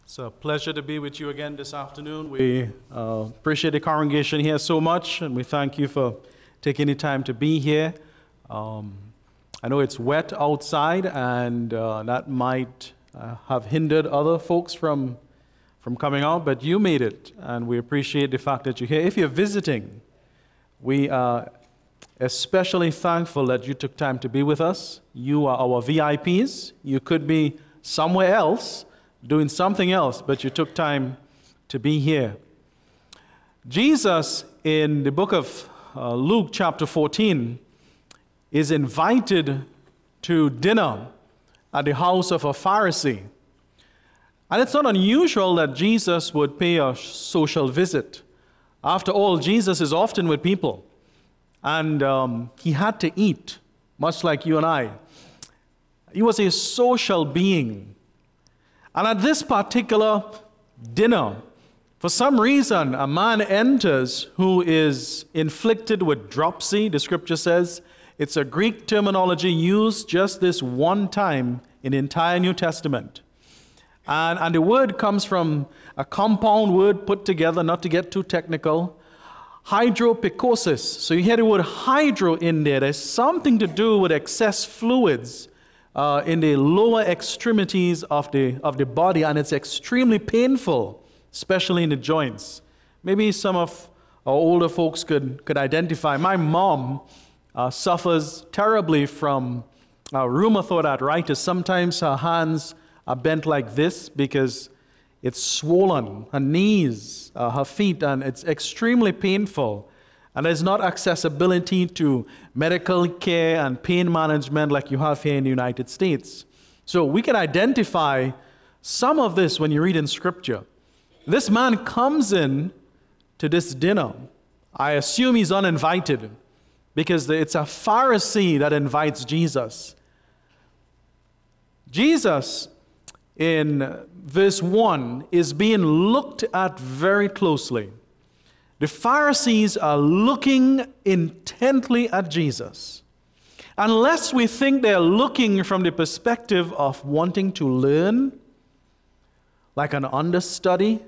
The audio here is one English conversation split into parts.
It's a pleasure to be with you again this afternoon. We appreciate the congregation here so much, and we thank you for taking the time to be here. I know it's wet outside, and that might have hindered other folks from coming out, but you made it, and we appreciate the fact that you're here. If you're visiting, we are especially thankful that you took time to be with us. You are our VIPs. You could be somewhere else, doing something else, but you took time to be here. Jesus, in the book of Luke chapter 14, is invited to dinner at the house of a Pharisee. And it's not unusual that Jesus would pay a social visit. After all, Jesus is often with people, and he had to eat, much like you and I. He was a social being. And at this particular dinner, for some reason, a man enters who is inflicted with dropsy. The scripture says it's a Greek terminology used just this one time in the entire New Testament. And the word comes from a compound word put together, not to get too technical, hydropicosis. So you hear the word hydro in there. There's something to do with excess fluids in the lower extremities of the body, and it's extremely painful, especially in the joints. Maybe some of our older folks could identify. My mom suffers terribly from rheumatoid arthritis. Sometimes her hands are bent like this because it's swollen, her knees, her feet, and it's extremely painful. And there's not accessibility to medical care and pain management like you have here in the United States. So we can identify some of this when you read in Scripture. This man comes in to this dinner. I assume he's uninvited because it's a Pharisee that invites Jesus. Jesus, in verse 1, is being looked at very closely. The Pharisees are looking intently at Jesus. Unless we think they're looking from the perspective of wanting to learn, like an understudy,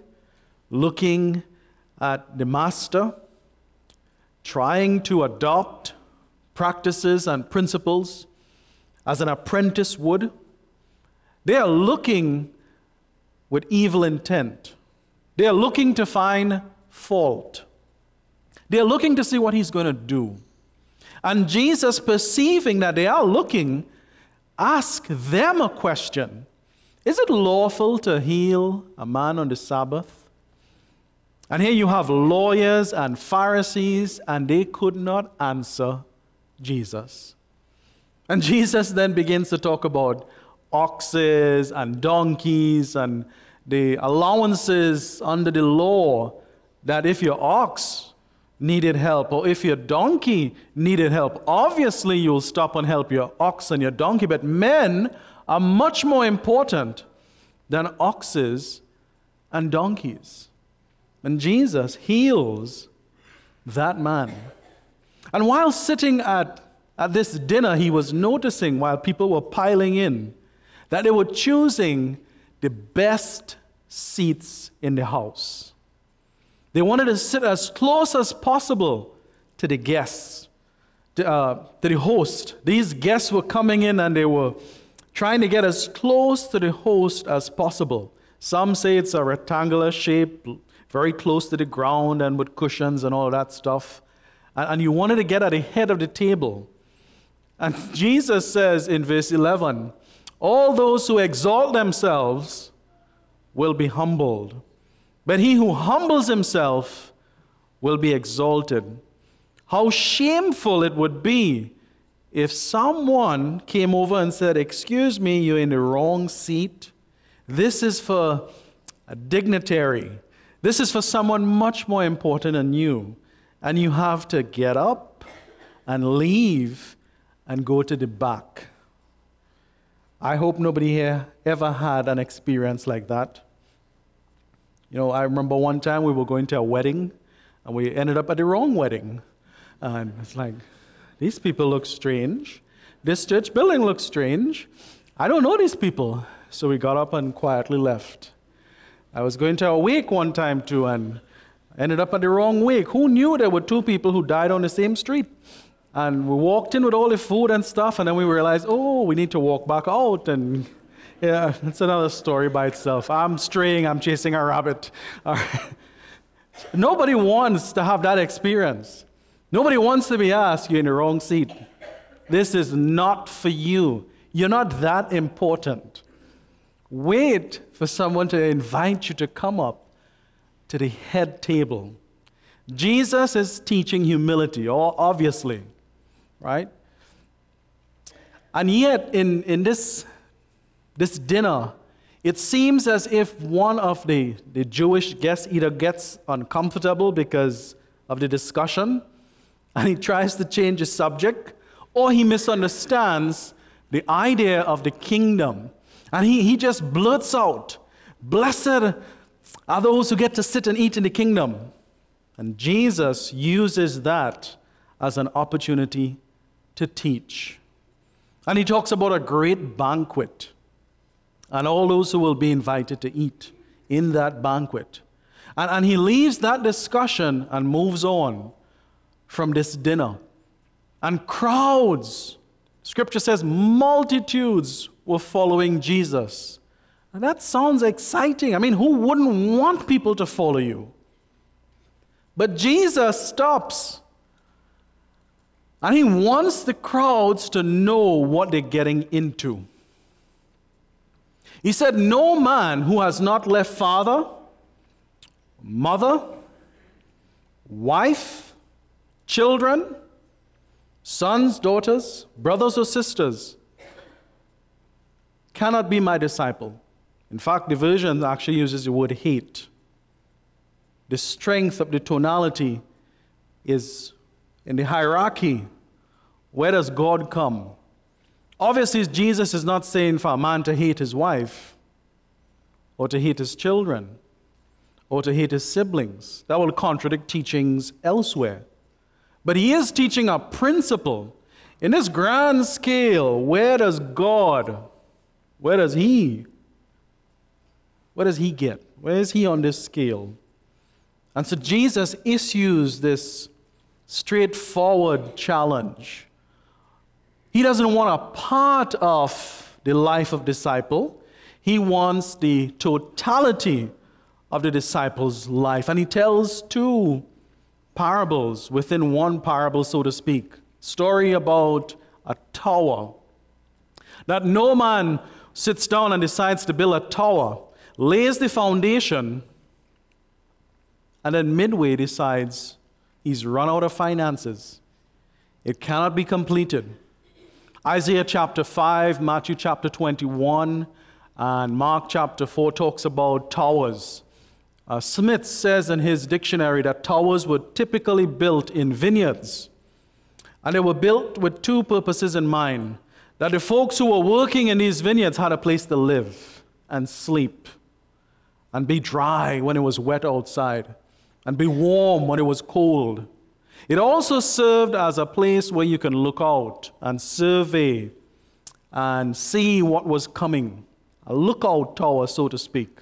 looking at the master, trying to adopt practices and principles as an apprentice would, they are looking with evil intent. They are looking to find fault. They're looking to see what he's going to do. And Jesus, perceiving that they are looking, asks them a question. Is it lawful to heal a man on the Sabbath? And here you have lawyers and Pharisees, and they could not answer Jesus. And Jesus then begins to talk about oxes and donkeys and the allowances under the law, that if your ox needed help or if your donkey needed help, obviously you'll stop and help your ox and your donkey. But men are much more important than oxes and donkeys. And Jesus heals that man. And while sitting at this dinner, he was noticing, while people were piling in, that they were choosing the best seats in the house. They wanted to sit as close as possible to the guests, to the host. These guests were coming in and they were trying to get as close to the host as possible. Some say it's a rectangular shape, very close to the ground and with cushions and all that stuff. And you wanted to get at the head of the table. And Jesus says in verse 11, all those who exalt themselves will be humbled, but he who humbles himself will be exalted. How shameful it would be if someone came over and said, excuse me, you're in the wrong seat. This is for a dignitary. This is for someone much more important than you. And you have to get up and leave and go to the back. I hope nobody here ever had an experience like that. You know, I remember one time we were going to a wedding, and we ended up at the wrong wedding. And it's like, these people look strange. This church building looks strange. I don't know these people. So we got up and quietly left. I was going to a wake one time too, and ended up at the wrong wake. Who knew there were two people who died on the same street? And we walked in with all the food and stuff, and then we realized, oh, we need to walk back out. And yeah, it's another story by itself. I'm straying, I'm chasing a rabbit. All right. Nobody wants to have that experience. Nobody wants to be asked, you're in the wrong seat. This is not for you. You're not that important. Wait for someone to invite you to come up to the head table. Jesus is teaching humility, obviously, right? And yet, in this dinner, it seems as if one of the Jewish guests either gets uncomfortable because of the discussion, and he tries to change the subject, or he misunderstands the idea of the kingdom. And he just blurts out, "Blessed are those who get to sit and eat in the kingdom." And Jesus uses that as an opportunity to teach. And he talks about a great banquet and all those who will be invited to eat in that banquet. And he leaves that discussion and moves on from this dinner. And crowds, Scripture says multitudes, were following Jesus. And that sounds exciting. I mean, who wouldn't want people to follow you? But Jesus stops. And he wants the crowds to know what they're getting into. He said, "No man who has not left father, mother, wife, children, sons, daughters, brothers or sisters, cannot be my disciple." In fact, the version actually uses the word hate. The strength of the tonality is in the hierarchy. Where does God come? Obviously, Jesus is not saying for a man to hate his wife, or to hate his children, or to hate his siblings. That will contradict teachings elsewhere. But he is teaching a principle. In this grand scale, where does God, where does he get? Where is he on this scale? And so Jesus issues this straightforward challenge. He doesn't want a part of the life of disciple. He wants the totality of the disciple's life. And he tells two parables within one parable, so to speak. Story about a tower. That no man sits down and decides to build a tower, lays the foundation, and then midway decides he's run out of finances. It cannot be completed. Isaiah chapter 5, Matthew chapter 21, and Mark chapter 4 talks about towers. Smith says in his dictionary that towers were typically built in vineyards. And they were built with two purposes in mind. That the folks who were working in these vineyards had a place to live and sleep and be dry when it was wet outside and be warm when it was cold. It also served as a place where you can look out and survey and see what was coming. A lookout tower, so to speak.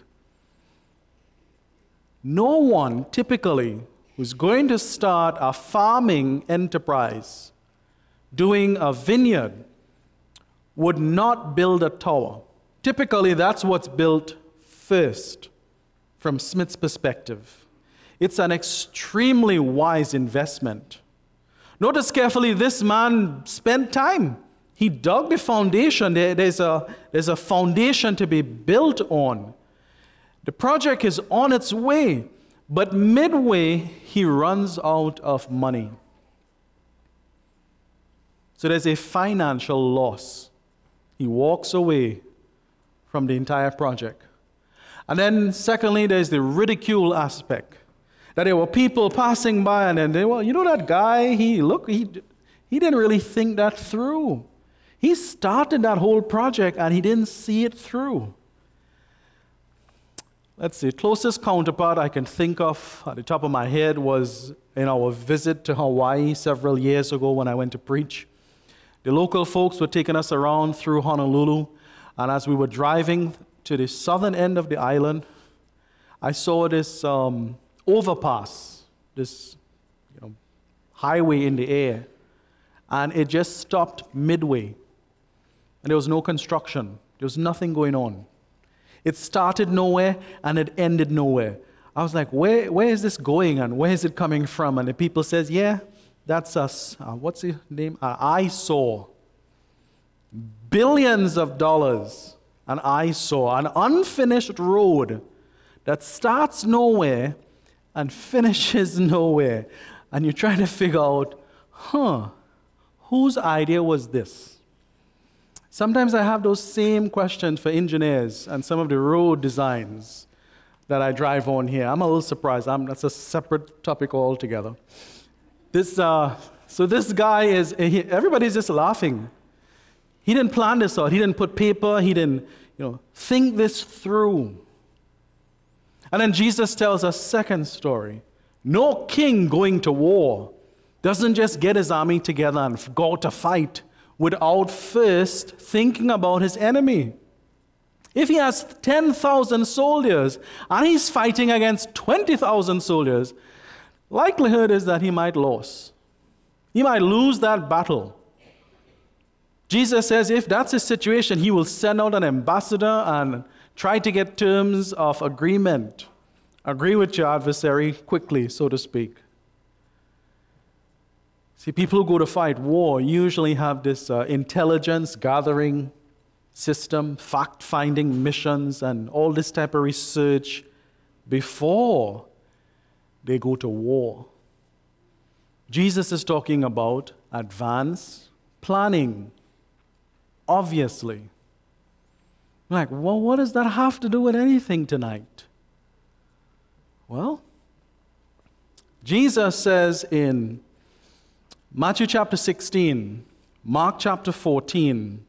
No one typically who's going to start a farming enterprise doing a vineyard would not build a tower. Typically, that's what's built first from Smith's perspective. It's an extremely wise investment. Notice carefully, this man spent time. He dug the foundation. There's a foundation to be built on. The project is on its way, but midway, he runs out of money. So there's a financial loss. He walks away from the entire project. And then secondly, there's the ridicule aspect. That there were people passing by and then they, well, you know that guy, he didn't really think that through. He started that whole project and he didn't see it through. Let's see, closest counterpart I can think of at the top of my head was in our visit to Hawaii several years ago when I went to preach. The local folks were taking us around through Honolulu, and as we were driving to the southern end of the island, I saw this overpass, this highway in the air, and it just stopped midway. And there was no construction. There was nothing going on. It started nowhere and it ended nowhere. I was like, where is this going and where is it coming from? And the people says, yeah, that's us. What's the name? I saw. Billions of dollars. And I saw an unfinished road that starts nowhere and finishes nowhere. And you're trying to figure out, whose idea was this? Sometimes I have those same questions for engineers and some of the road designs that I drive on here. I'm a little surprised. That's a separate topic altogether. So this guy everybody's just laughing. He didn't plan this out. He didn't put paper. He didn't, think this through. And then Jesus tells a second story. No king going to war doesn't just get his army together and go to fight without first thinking about his enemy. If he has 10,000 soldiers and he's fighting against 20,000 soldiers, likelihood is that he might lose. He might lose that battle. Jesus says if that's his situation, he will send out an ambassador and try to get terms of agreement. Agree with your adversary quickly, so to speak. See, people who go to fight war usually have this intelligence gathering system, fact-finding missions, and all this type of research before they go to war. Jesus is talking about advanced planning, obviously. Like, well, what does that have to do with anything tonight? Well, Jesus says in Matthew chapter 16, Mark chapter 14,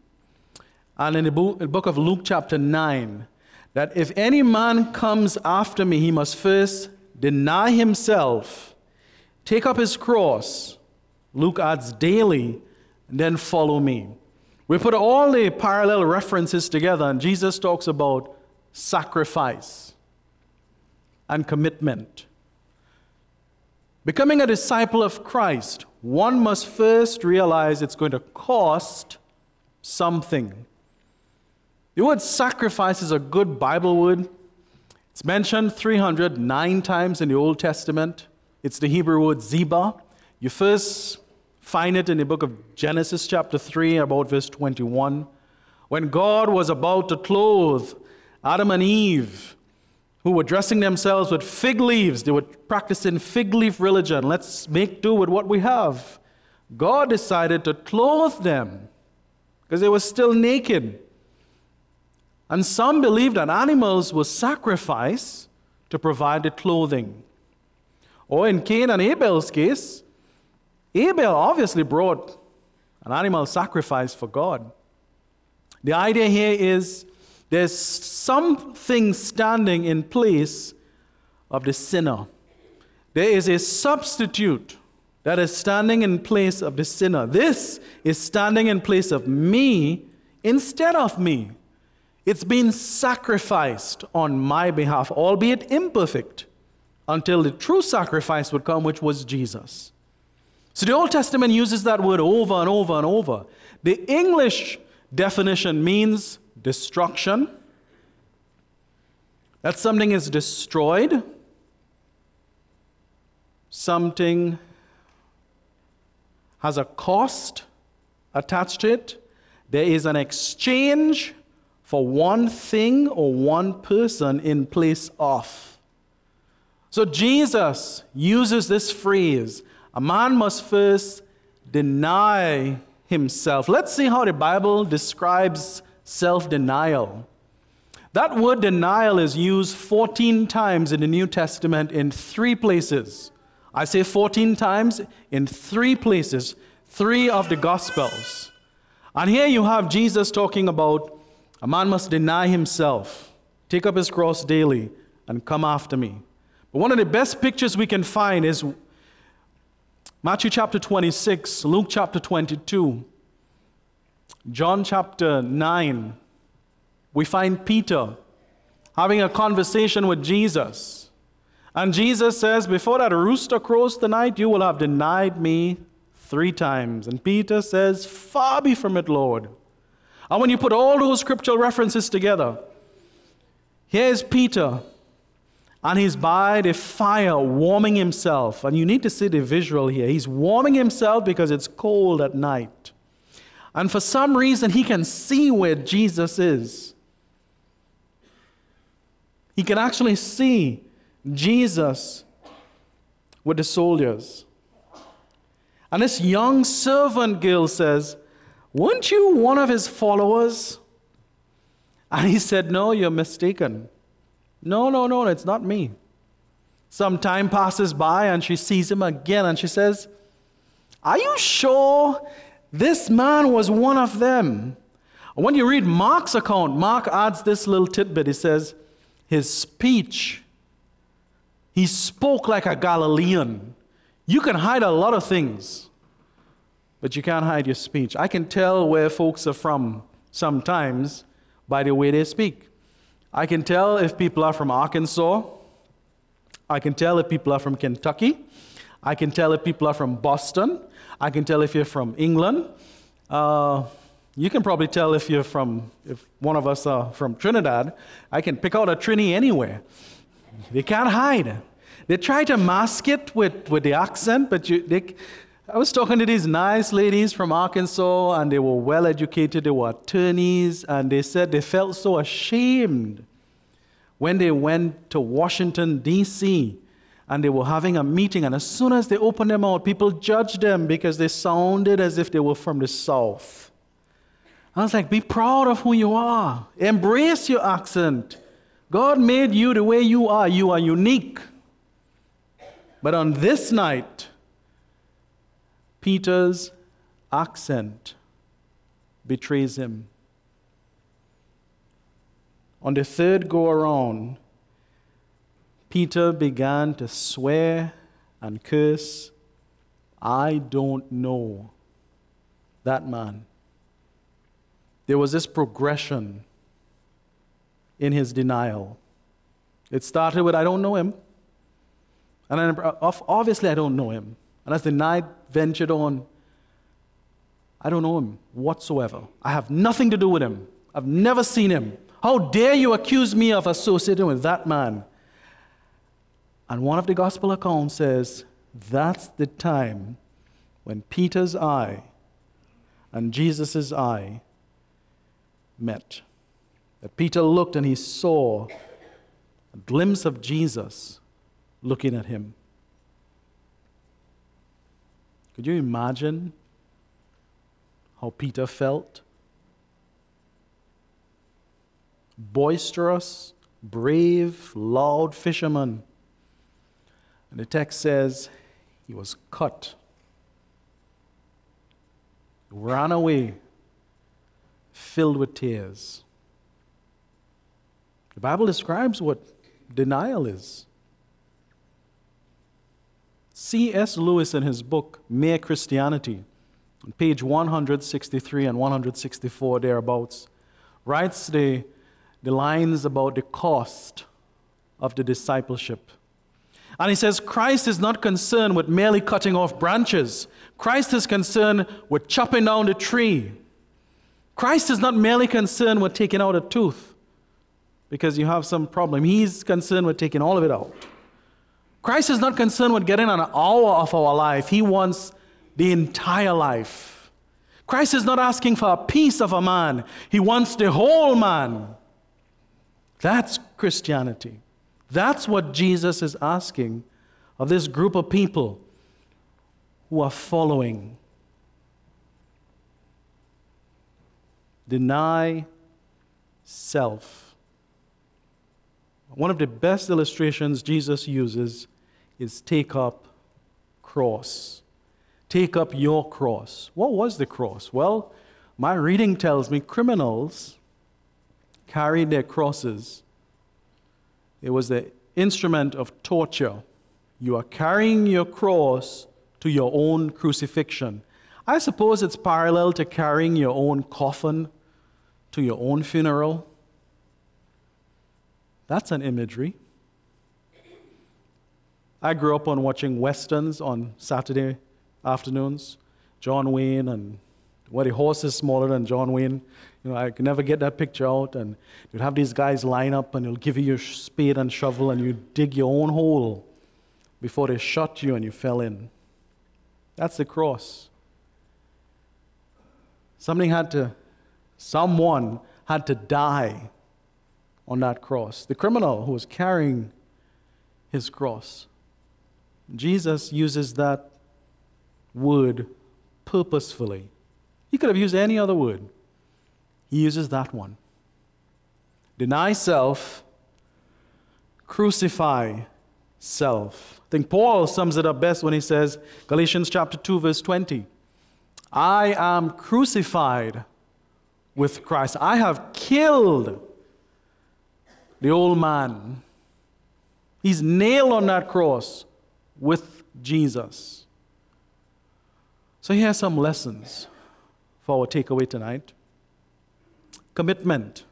and in the book of Luke chapter 9, that if any man comes after me, he must first deny himself, take up his cross, Luke adds daily, and then follow me. We put all the parallel references together, and Jesus talks about sacrifice and commitment. Becoming a disciple of Christ, one must first realize it's going to cost something. The word sacrifice is a good Bible word. It's mentioned 309 times in the Old Testament. It's the Hebrew word zebah. You first find it in the book of Genesis chapter 3, about verse 21. When God was about to clothe Adam and Eve, who were dressing themselves with fig leaves. They were practicing fig leaf religion. Let's make do with what we have. God decided to clothe them because they were still naked. And some believed that animals were sacrificed to provide the clothing. Or in Cain and Abel's case, Abel obviously brought an animal sacrifice for God. The idea here is there's something standing in place of the sinner. There is a substitute that is standing in place of the sinner. This is standing in place of me instead of me. It's been sacrificed on my behalf, albeit imperfect, until the true sacrifice would come, which was Jesus. So the Old Testament uses that word over and over and over. The English definition means destruction. That something is destroyed. Something has a cost attached to it. There is an exchange for one thing or one person in place of. So Jesus uses this phrase, a man must first deny himself. Let's see how the Bible describes self-denial. That word denial is used 14 times in the New Testament in 3 places. I say 14 times in 3 places, 3 of the Gospels. And here you have Jesus talking about a man must deny himself, take up his cross daily, and come after me. But one of the best pictures we can find is Matthew chapter 26, Luke chapter 22, John chapter 9. We find Peter having a conversation with Jesus. And Jesus says, before that rooster crows tonight, you will have denied me 3 times. And Peter says, far be from it, Lord. And when you put all those scriptural references together, here's Peter, and he's by the fire warming himself. And you need to see the visual here. He's warming himself because it's cold at night. And for some reason, he can see where Jesus is. He can actually see Jesus with the soldiers. And this young servant girl says, weren't you one of his followers? And he said, no, you're mistaken. No, it's not me. Some time passes by and she sees him again and she says, are you sure this man was one of them? And when you read Mark's account, Mark adds this little tidbit. He says, his speech, he spoke like a Galilean. You can hide a lot of things, but you can't hide your speech. I can tell where folks are from sometimes by the way they speak. I can tell if people are from Arkansas. I can tell if people are from Kentucky. I can tell if people are from Boston. I can tell if you're from England. You can probably tell if one of us are from Trinidad. I can pick out a Trini anywhere. They can't hide. They try to mask it with the accent, but I was talking to these nice ladies from Arkansas, and they were well educated, they were attorneys, and they said they felt so ashamed when they went to Washington, D.C., and they were having a meeting, and as soon as they opened their mouth, people judged them because they sounded as if they were from the South. I was like, be proud of who you are. Embrace your accent. God made you the way you are. You are unique. But on this night, Peter's accent betrays him. On the 3rd go-around, Peter began to swear and curse. I don't know that man. There was this progression in his denial. It started with, I don't know him. And then, obviously, I don't know him. And as the night ventured on, I don't know him whatsoever. I have nothing to do with him. I've never seen him. How dare you accuse me of associating with that man? And one of the gospel accounts says, that's the time when Peter's eye and Jesus' eye met. That Peter looked and he saw a glimpse of Jesus looking at him. Could you imagine how Peter felt? Boisterous, brave, loud fisherman. And the text says he was cut, ran away, filled with tears. The Bible describes what denial is. C.S. Lewis, in his book, Mere Christianity, on page 163 and 164 thereabouts, writes the lines about the cost of the discipleship. And he says, Christ is not concerned with merely cutting off branches. Christ is concerned with chopping down the tree. Christ is not merely concerned with taking out a tooth because you have some problem. He's concerned with taking all of it out. Christ is not concerned with getting an hour of our life. He wants the entire life. Christ is not asking for a piece of a man. He wants the whole man. That's Christianity. That's what Jesus is asking of this group of people who are following. Deny self. One of the best illustrations Jesus uses is take up cross. Take up your cross. What was the cross? Well, my reading tells me criminals carried their crosses. It was the instrument of torture. You are carrying your cross to your own crucifixion. I suppose it's parallel to carrying your own coffin to your own funeral. That's an imagery. I grew up on watching westerns on Saturday afternoons. John Wayne, and the horse is smaller than John Wayne. I could never get that picture out. And you'd have these guys line up, and they'll give you your spade and shovel, and you dig your own hole before they shot you and you fell in. That's the cross. Someone had to die on that cross. The criminal who was carrying his cross. Jesus uses that word purposefully. He could have used any other word. He uses that one. Deny self, crucify self. I think Paul sums it up best when he says, Galatians chapter 2, verse 20, I am crucified with Christ. I have killed the old man. He's nailed on that cross with Jesus. So here are some lessons for our takeaway tonight. Commitment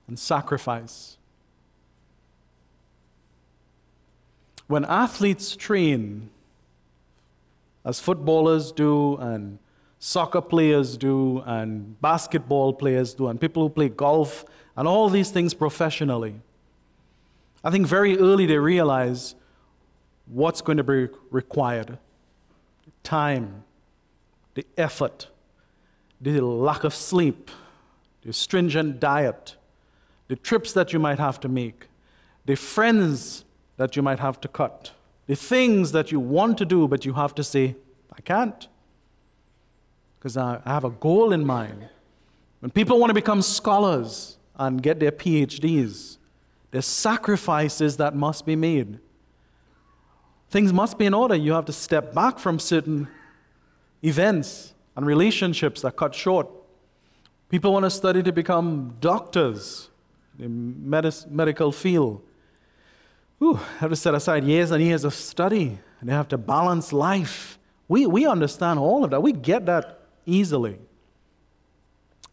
and sacrifice. When athletes train, as footballers do, and soccer players do, and basketball players do, and people who play golf, and all these things professionally, I think very early they realize what's going to be required. Time, the effort, the lack of sleep, the stringent diet, the trips that you might have to make, the friends that you might have to cut, the things that you want to do, but you have to say, I can't, because I have a goal in mind. When people want to become scholars and get their PhDs, there's sacrifices that must be made. Things must be in order. You have to step back from certain events and relationships that cut short. People want to study to become doctors in medical field. Have to set aside years and years of study, and they have to balance life. We understand all of that. We get that easily.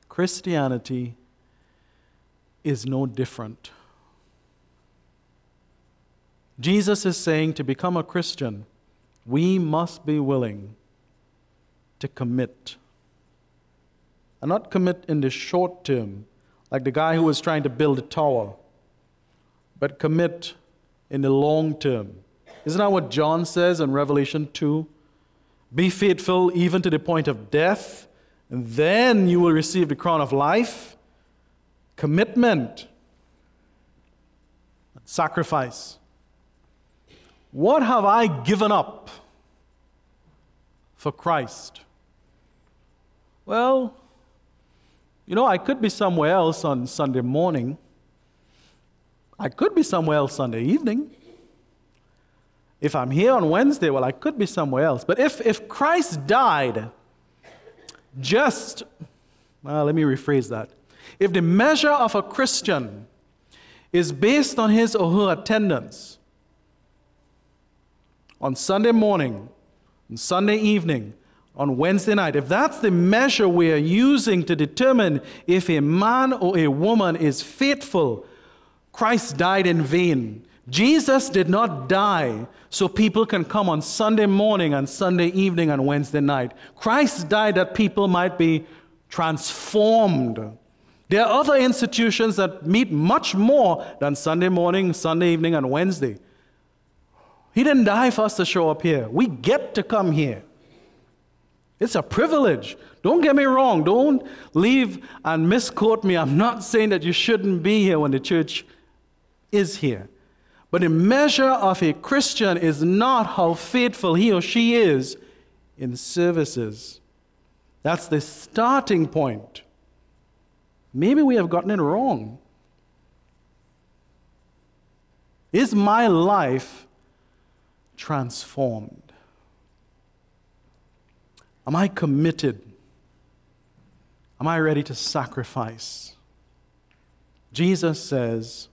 Christianity is no different. Jesus is saying to become a Christian, we must be willing to commit. And not commit in the short term, like the guy who was trying to build a tower, but commit in the long term. Isn't that what John says in Revelation 2? Be faithful even to the point of death, and then you will receive the crown of life. Commitment. Sacrifice. What have I given up for Christ? Well, I could be somewhere else on Sunday morning. I could be somewhere else Sunday evening. If I'm here on Wednesday, well, I could be somewhere else. But if Christ died let me rephrase that. If the measure of a Christian is based on his or her attendance on Sunday morning, on Sunday evening, on Wednesday night, if that's the measure we are using to determine if a man or a woman is faithful, Christ died in vain. Jesus did not die so people can come on Sunday morning and Sunday evening and Wednesday night. Christ died that people might be transformed. There are other institutions that meet much more than Sunday morning, Sunday evening, and Wednesday. He didn't die for us to show up here. We get to come here. It's a privilege. Don't get me wrong. Don't leave and misquote me. I'm not saying that you shouldn't be here when the church is here. But the measure of a Christian is not how faithful he or she is in services. That's the starting point. Maybe we have gotten it wrong. Is my life transformed? Am I committed? Am I ready to sacrifice? Jesus says,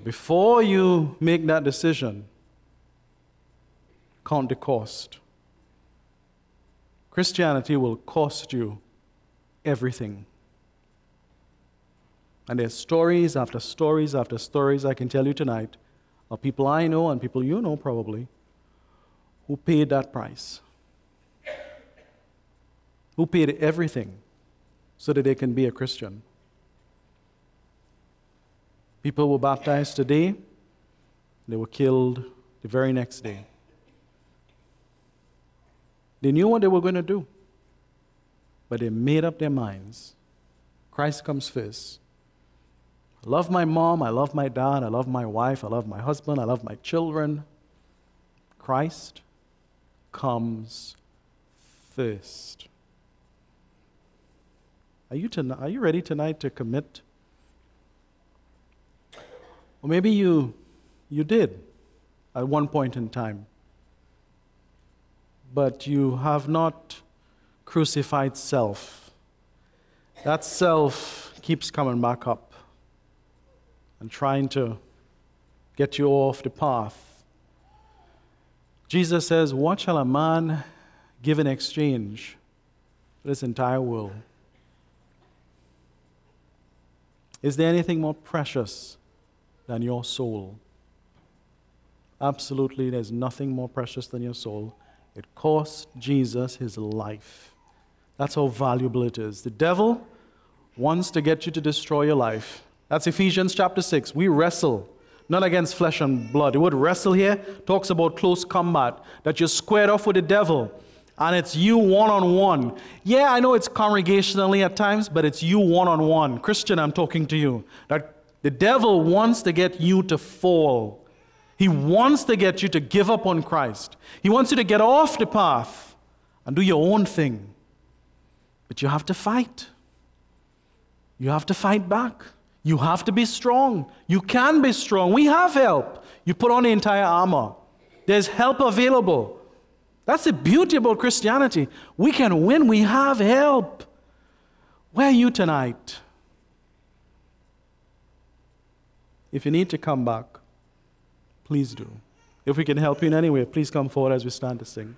before you make that decision, count the cost. Christianity will cost you everything. And there's stories after stories after stories I can tell you tonight of people I know and people you know probably who paid that price. Who paid everything so that they can be a Christian. People were baptized today, they were killed the very next day. They knew what they were going to do, but they made up their minds. Christ comes first. I love my mom, I love my dad, I love my wife, I love my husband, I love my children. Christ comes first. Are you ready tonight to commit? Or maybe you did at one point in time, but you have not crucified self. That self keeps coming back up and trying to get you off the path. Jesus says, what shall a man give in exchange for this entire world? Is there anything more precious than your soul? Absolutely, there's nothing more precious than your soul. It cost Jesus his life. That's how valuable it is. The devil wants to get you to destroy your life. That's Ephesians chapter 6. We wrestle not against flesh and blood. The word wrestle here talks about close combat, that you're squared off with the devil, and it's you one-on-one. Yeah, I know it's congregationally at times, but it's you one-on-one. Christian, I'm talking to you. That the devil wants to get you to fall. He wants to get you to give up on Christ. He wants you to get off the path and do your own thing. But you have to fight. You have to fight back. You have to be strong. You can be strong. We have help. You put on the entire armor. There's help available. That's the beauty about Christianity. We can win. We have help. Where are you tonight? If you need to come back, please do. If we can help you in any way, please come forward as we stand to sing.